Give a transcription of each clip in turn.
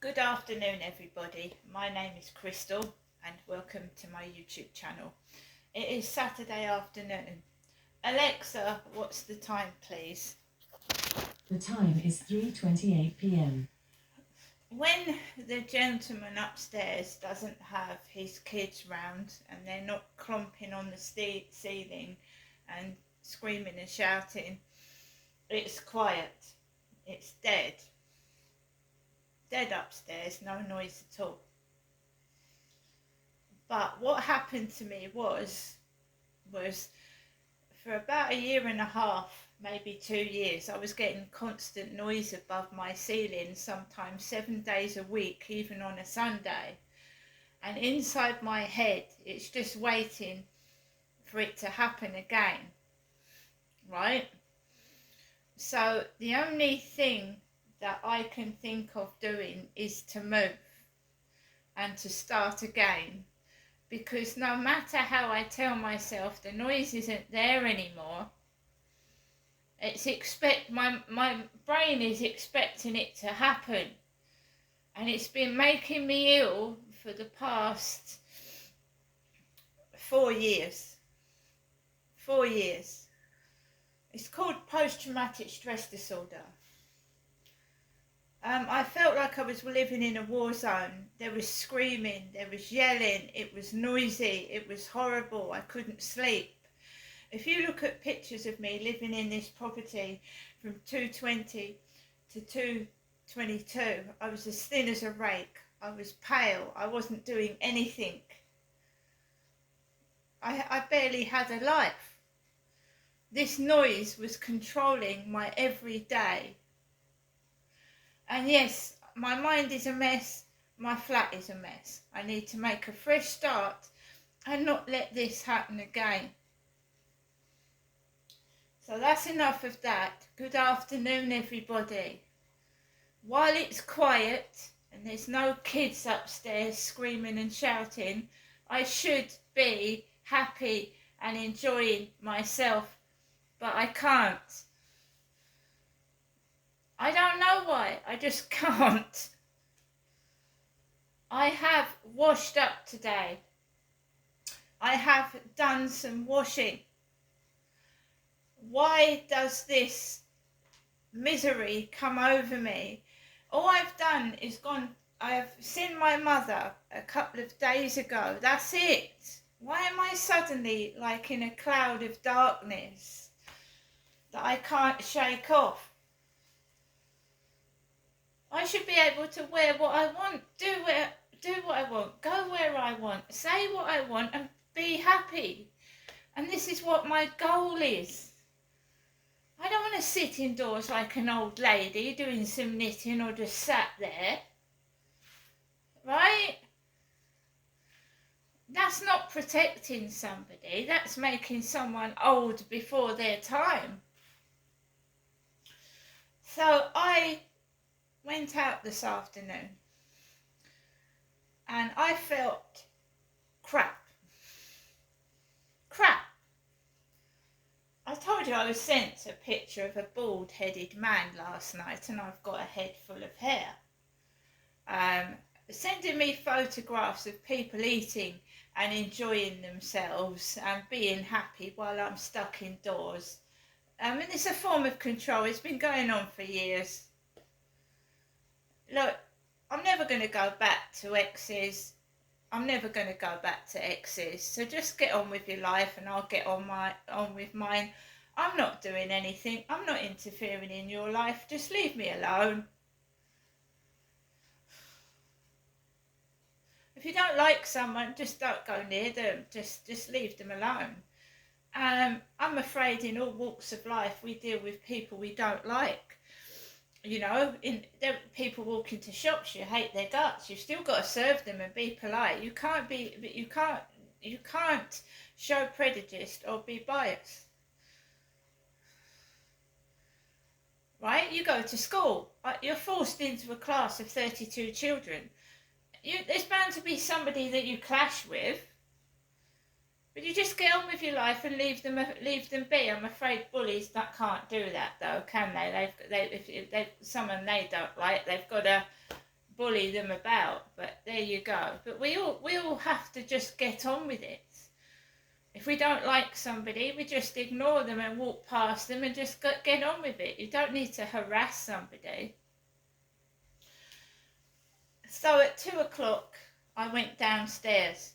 Good afternoon, everybody. My name is Crystal and welcome to my YouTube channel. It is Saturday afternoon. Alexa, what's the time, please? The time is 3:28 p.m. When the gentleman upstairs doesn't have his kids round and they're not clomping on the ceiling and screaming and shouting, it's quiet. It's dead. Dead upstairs, no noise at all. But what happened to me was for about a year and a half, maybe 2 years, I was getting constant noise above my ceiling, sometimes 7 days a week, even on a Sunday. And inside my head, it's just waiting for it to happen again, right? So the only thing that I can think of doing is to move and to start again, because no matter how I tell myself the noise isn't there anymore, my brain is expecting it to happen, and it's been making me ill for the past 4 years. 4 years. It's called post-traumatic stress disorder. I felt like I was living in a war zone. There was screaming, there was yelling, it was noisy, it was horrible. I couldn't sleep. If you look at pictures of me living in this property from 220 to 222, I was as thin as a rake. I was pale. I wasn't doing anything. I barely had a life. This noise was controlling my everyday. And yes, my mind is a mess, my flat is a mess. I need to make a fresh start and not let this happen again. So that's enough of that. Good afternoon, everybody. While it's quiet and there's no kids upstairs screaming and shouting, I should be happy and enjoying myself, but I can't. I don't know why, I just can't. I have washed up today. I have done some washing. Why does this misery come over me? All I've done is I have seen my mother a couple of days ago. That's it. Why am I suddenly like in a cloud of darkness that I can't shake off? I should be able to wear what I want, do what I want, go where I want, say what I want and be happy. And this is what my goal is. I don't want to sit indoors like an old lady doing some knitting or just sat there. Right? That's not protecting somebody. That's making someone old before their time. So I went out this afternoon and I felt crap. I told you I was sent a picture of a bald-headed man last night and I've got a head full of hair. Sending me photographs of people eating and enjoying themselves and being happy while I'm stuck indoors. And it's a form of control. It's been going on for years. Look, I'm never going to go back to exes. I'm never going to go back to exes. So just get on with your life and I'll get on with mine. I'm not doing anything. I'm not interfering in your life. Just leave me alone. If you don't like someone, just don't go near them. Just leave them alone. I'm afraid in all walks of life we deal with people we don't like. You know, people walk into shops, you hate their guts. You've still got to serve them and be polite. You can't show prejudice or be biased. Right? You go to school. You're forced into a class of 32 children. There's bound to be somebody that you clash with. But you just get on with your life and leave them be. I'm afraid bullies that can't do that though, can they? If someone they don't like, they've got to bully them about, but there you go. But we all have to just get on with it. If we don't like somebody, we just ignore them and walk past them and just get on with it. You don't need to harass somebody. So at 2 o'clock, I went downstairs.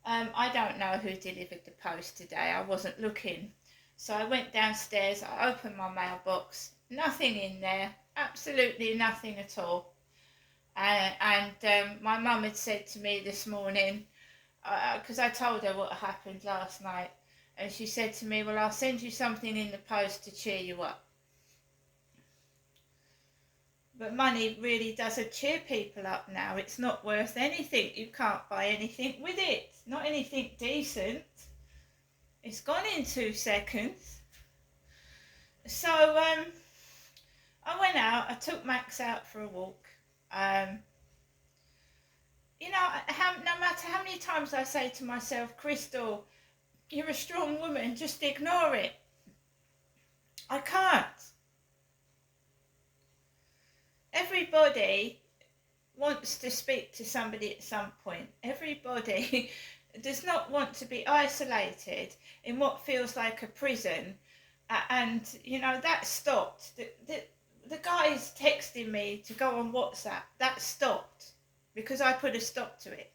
I don't know who delivered the post today. I wasn't looking. So I went downstairs, I opened my mailbox, nothing in there, absolutely nothing at all. And my mum had said to me this morning, because I told her what happened last night, and she said to me, well, I'll send you something in the post to cheer you up. But money really doesn't cheer people up now. It's not worth anything. You can't buy anything with it. Not anything decent. It's gone in 2 seconds. So I went out. I took Max out for a walk. You know, no matter how many times I say to myself, Crystal, you're a strong woman, just ignore it. I can't. Everybody wants to speak to somebody at some point. Everybody does not want to be isolated in what feels like a prison. And, you know, that stopped. The guy's texting me to go on WhatsApp. That stopped because I put a stop to it.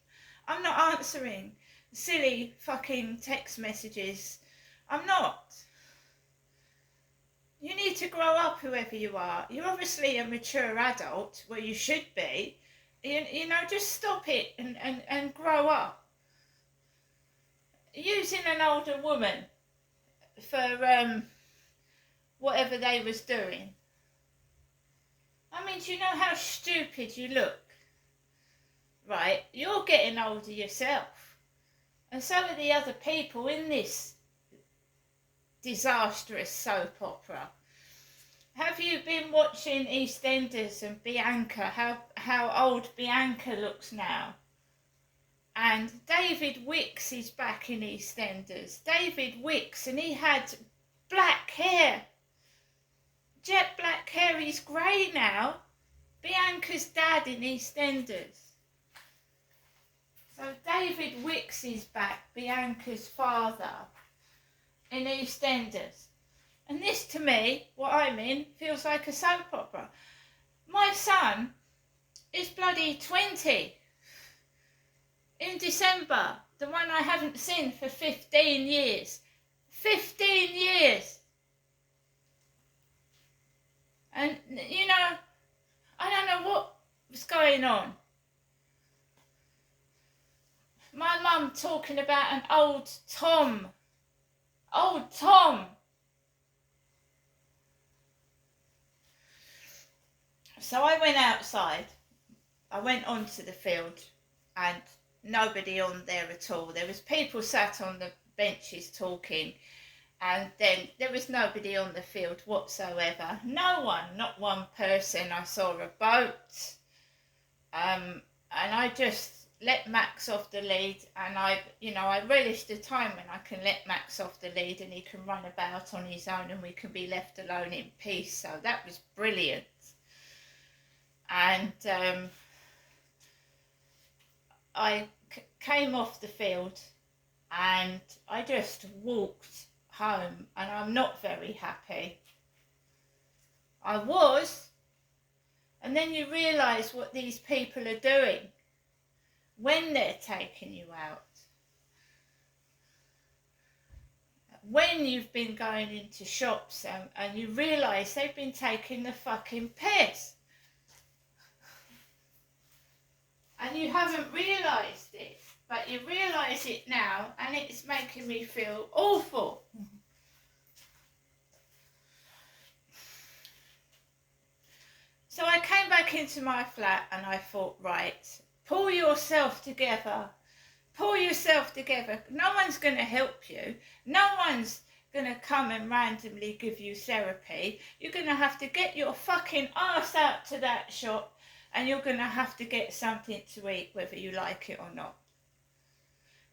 I'm not answering silly fucking text messages. I'm not. You need to grow up, whoever you are. You're obviously a mature adult, well, you should be. You know, just stop it and grow up. Using an older woman for whatever they was doing. I mean, do you know how stupid you look? Right, you're getting older yourself. And so are the other people in this disastrous soap opera. Have you been watching EastEnders and Bianca, how old Bianca looks now? And David Wicks is back in EastEnders. David Wicks, and he had black hair. Jet black hair, he's grey now. Bianca's dad in EastEnders. So David Wicks is back, Bianca's father, in EastEnders. And this, to me, what I'm in, feels like a soap opera. My son is bloody 20 in December, the one I haven't seen for 15 years. 15 years! And, you know, I don't know what was going on. My mum talking about an old Tom. Old Tom! So I went outside. I went onto the field and nobody on there at all. There was people sat on the benches talking, and then there was nobody on the field whatsoever. No one, not one person. I saw a boat, and I just let Max off the lead, and I relish the time when I can let Max off the lead and he can run about on his own and we can be left alone in peace. So that was brilliant. And I came off the field and I just walked home, and I'm not very happy. I was. And then you realise what these people are doing when they're taking you out. When you've been going into shops and you realise they've been taking the fucking piss. And you haven't realised it, but you realise it now, and it's making me feel awful. So I came back into my flat and I thought, right, pull yourself together. Pull yourself together. No one's going to help you. No one's going to come and randomly give you therapy. You're going to have to get your fucking ass out to that shop, and you're going to have to get something to eat, whether you like it or not.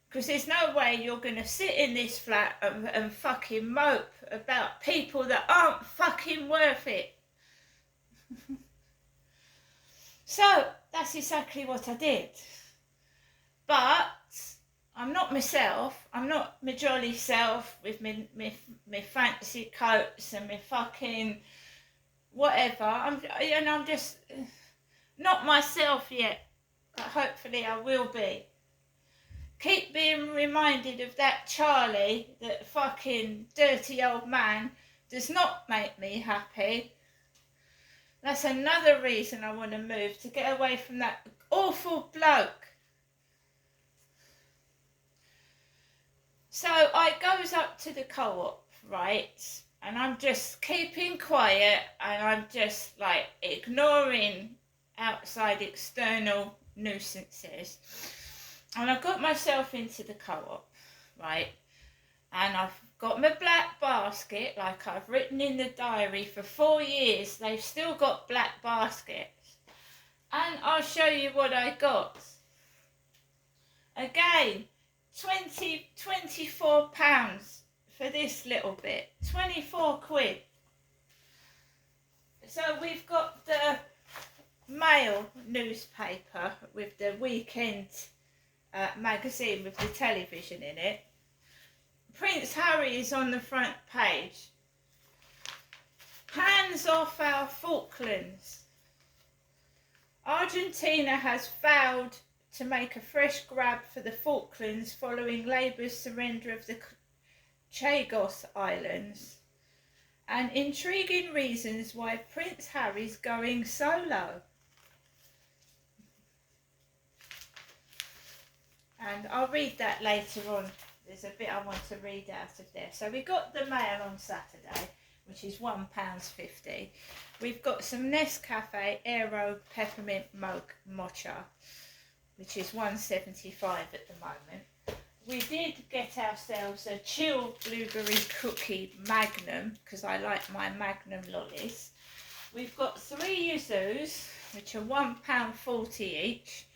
Because there's no way you're going to sit in this flat and fucking mope about people that aren't fucking worth it. So that's exactly what I did. But I'm not myself. I'm not my jolly self with me fancy coats and me fucking whatever. I'm just not myself yet. But hopefully I will be. Keep being reminded of that Charlie, that fucking dirty old man, does not make me happy. That's another reason I want to move, to get away from that awful bloke. So I goes up to the co-op, right, and I'm just keeping quiet, and I'm just like ignoring outside external nuisances. And I got myself into the co-op, right, and I've got my black basket, like I've written in the diary for 4 years, they've still got black baskets. And I'll show you what I got. Again, 24 pounds for this little bit, 24 quid. So we've got the Mail newspaper with the weekend magazine with the television in it. Prince Harry is on the front page. Hands off our Falklands. Argentina has vowed to make a fresh grab for the Falklands following Labour's surrender of the Chagos Islands. And intriguing reasons why Prince Harry's going solo. And I'll read that later on. There's a bit I want to read out of there. So we got the Mail on Saturday, which is £1.50. We've got some Nescafe Aero Peppermint Mocha, which is £1.75 at the moment. We did get ourselves a chilled blueberry cookie Magnum, because I like my Magnum lollies. We've got 3 Yuzus, which are £1.40 each.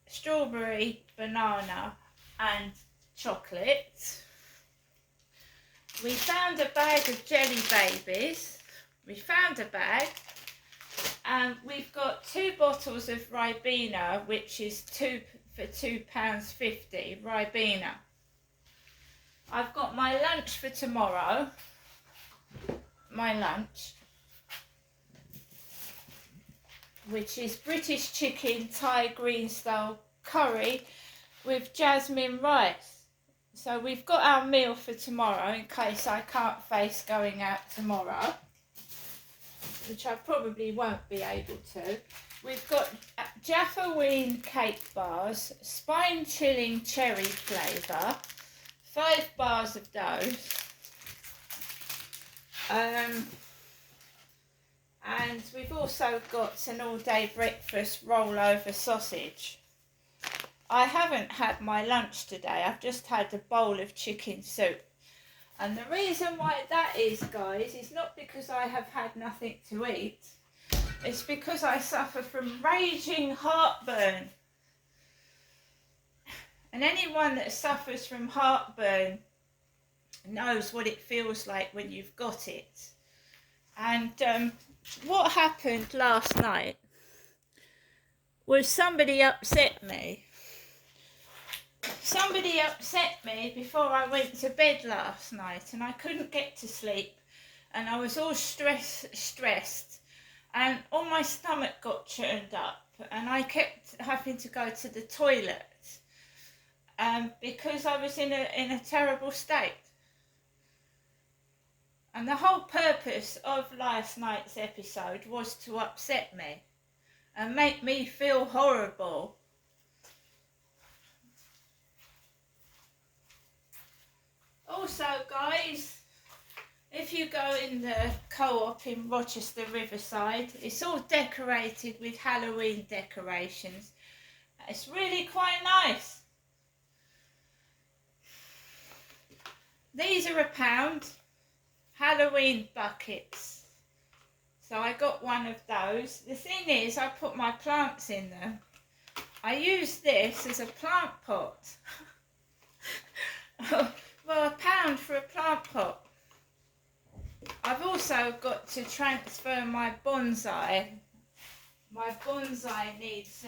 Strawberry, banana and chocolate. We found a bag of Jelly Babies. We found a bag, and we've got 2 bottles of Ribena, which is for £2.50 Ribena. I've got my lunch for tomorrow. My lunch, which is British chicken Thai green style curry with jasmine rice. So we've got our meal for tomorrow in case I can't face going out tomorrow, which I probably won't be able to. We've got Jaffa Ween cake bars, spine chilling cherry flavour, 5 bars of those. And we've also got an all-day breakfast rollover sausage. I haven't had my lunch today. I've just had a bowl of chicken soup. And the reason why that is, guys, is not because I have had nothing to eat. It's because I suffer from raging heartburn. And anyone that suffers from heartburn knows what it feels like when you've got it. And what happened last night was somebody upset me. Somebody upset me before I went to bed last night, and I couldn't get to sleep, and I was all stressed, and all my stomach got churned up, and I kept having to go to the toilet because I was in a terrible state. And the whole purpose of last night's episode was to upset me and make me feel horrible. Also, guys, if you go in the co-op in Rochester Riverside, it's all decorated with Halloween decorations. It's really quite nice. These are £1. Halloween buckets. So I got one of those. The thing is, I put my plants in them. I use this as a plant pot. Well, £1 for a plant pot. I've also got to transfer my bonsai, my bonsai needs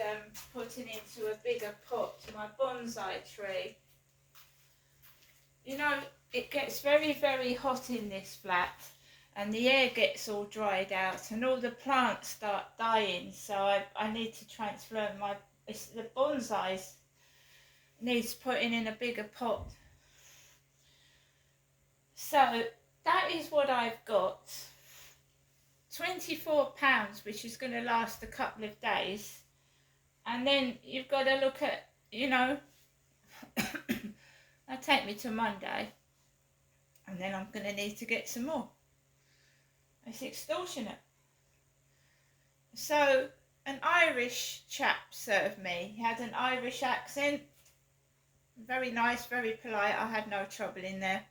putting into a bigger pot, my bonsai tree. You know, it gets very, very hot in this flat and the air gets all dried out and all the plants start dying, so I need to transfer the bonsais needs putting in a bigger pot. So that is what I've got. £24, which is going to last a couple of days, and then you've got to look at, you know, that'll take me to Monday, and then I'm going to need to get some more. It's extortionate. So an Irish chap served me. He had an Irish accent, very nice, very polite. I had no trouble in there.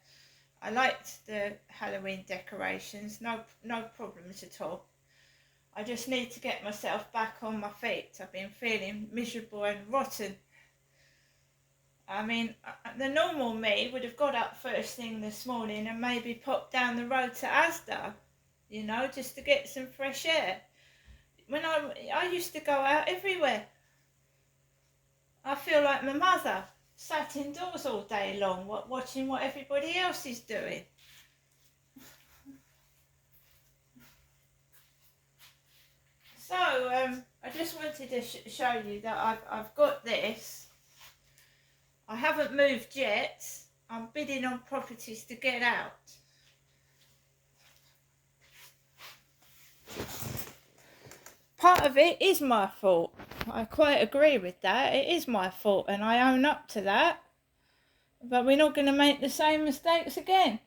I liked the Halloween decorations, no problems at all. I just need to get myself back on my feet. I've been feeling miserable and rotten. I mean, the normal me would have got up first thing this morning and maybe popped down the road to Asda, you know, just to get some fresh air. When I used to go out everywhere. I feel like my mother, sat indoors all day long, watching what everybody else is doing. So I just wanted to show you that I've got this. I haven't moved yet. I'm bidding on properties to get out. Part of it is my fault. I quite agree with that. It is my fault and I own up to that. But we're not going to make the same mistakes again.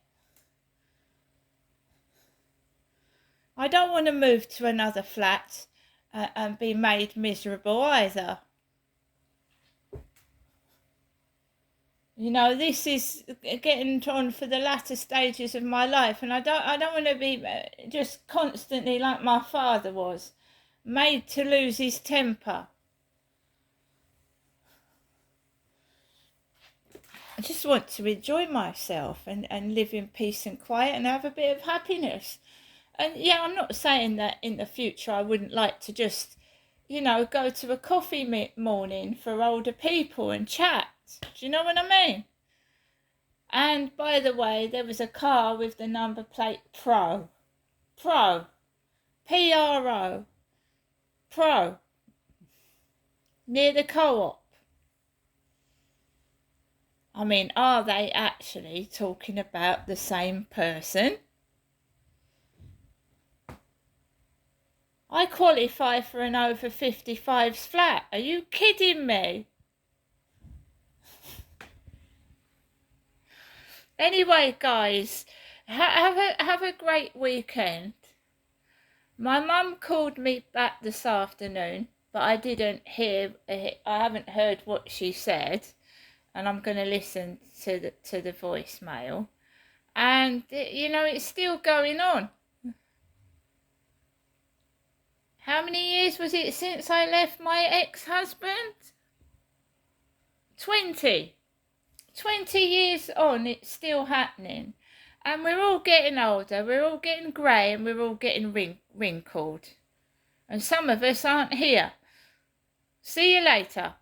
I don't want to move to another flat and be made miserable either. You know, this is getting on for the latter stages of my life, and I don't want to be just constantly like my father was, made to lose his temper. I just want to enjoy myself and live in peace and quiet and have a bit of happiness. And yeah, I'm not saying that in the future I wouldn't like to just, you know, go to a coffee morning for older people and chat. Do you know what I mean? And by the way, there was a car with the number plate Pro, P-R-O, Pro, near the co-op. I mean, are they actually talking about the same person? I qualify for an over 55s flat. Are you kidding me? Anyway, guys, have a great weekend. My mum called me back this afternoon, but I didn't hear. I haven't heard what she said, and I'm going to listen to the voicemail. And you know, it's still going on. How many years was it since I left my ex-husband? 20. 20 years on, it's still happening. And we're all getting older, we're all getting grey, and we're all getting wrinkled. And some of us aren't here. See you later.